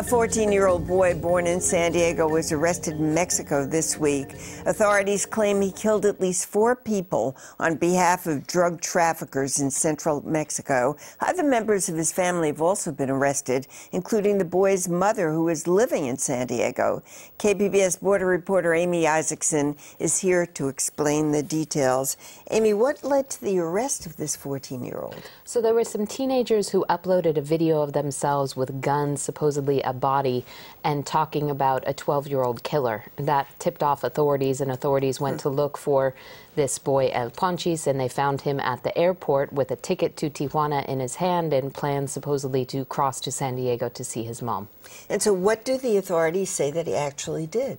A 14-year-old boy born in San Diego was arrested in Mexico this week. Authorities claim he killed at least 4 people on behalf of drug traffickers in central Mexico. Other members of his family have also been arrested, including the boy's mother, who is living in San Diego. KPBS border reporter Amy Isackson is here to explain the details. Amy, what led to the arrest of this 14-year-old? So there were some teenagers who uploaded a video of themselves with guns, supposedly a body, and talking about a 12-year-old killer. That tipped off authorities, and authorities went to look for this boy El Ponchis, and they found him at the airport with a ticket to Tijuana in his hand and plans supposedly to cross to San Diego to see his mom. And so what do the authorities say that he actually did?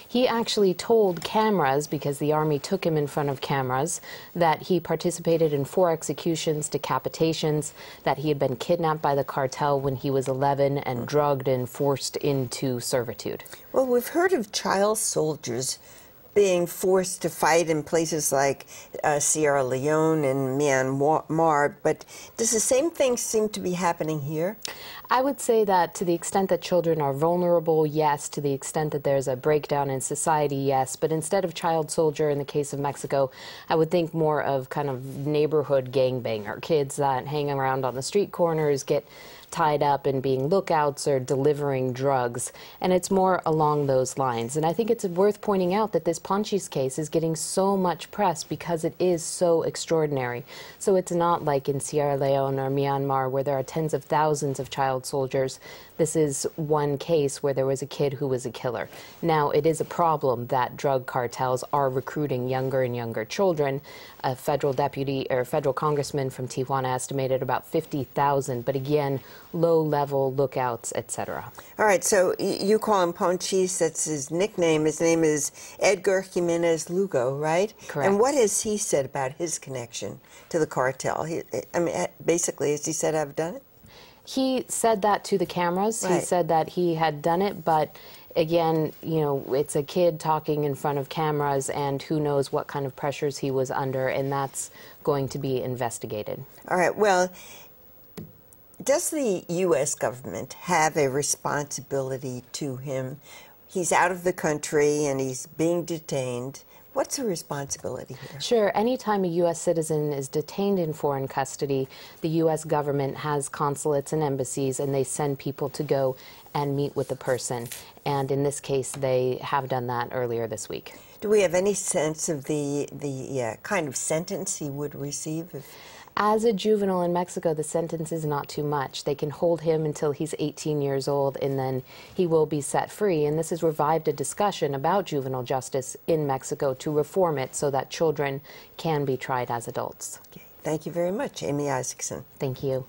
He actually told cameras, because the Army took him in front of cameras, that he participated in 4 executions, decapitations, that he had been kidnapped by the cartel when he was 11 and drugged and forced into servitude. Well, we've heard of child soldiers being forced to fight in places like Sierra Leone and Myanmar, but does the same thing seem to be happening here? I would say that to the extent that children are vulnerable, yes. To the extent that there's a breakdown in society, yes. But instead of child soldier in the case of Mexico, I would think more of kind of neighborhood gangbanger, kids that hang around on the street corners, get tied up and being lookouts or delivering drugs. And it's more along those lines. And I think it's worth pointing out that this Ponchis case is getting so much press because it is so extraordinary. So it's not like in Sierra Leone or Myanmar where there are tens of thousands of child soldiers. This is one case where there was a kid who was a killer. Now, it is a problem that drug cartels are recruiting younger and younger children. A federal deputy or federal congressman from Tijuana estimated about 50,000, but again, low-level lookouts, etc. All right, so you call him Ponchis, that's his nickname. His name is Edgar Jimenez Lugo, right? Correct. And what has he said about his connection to the cartel? I mean, basically, has he said, I've done it? He said that to the cameras. Right. He said that he had done it, but again, you know, it's a kid talking in front of cameras, and who knows what kind of pressures he was under, and that's going to be investigated. All right, well, does the U.S. government have a responsibility to him? He's out of the country and he's being detained. What's the responsibility here? Sure. Anytime a U.S. citizen is detained in foreign custody, the U.S. government has consulates and embassies, and they send people to go and meet with the person. And in this case, they have done that earlier this week. Do we have any sense of the kind of sentence he would receive? As a juvenile in Mexico, the sentence is not too much. They can hold him until he's 18 years old, and then he will be set free. And this has revived a discussion about juvenile justice in Mexico to reform it so that children can be tried as adults. Okay. Thank you very much, Amy Isackson. Thank you.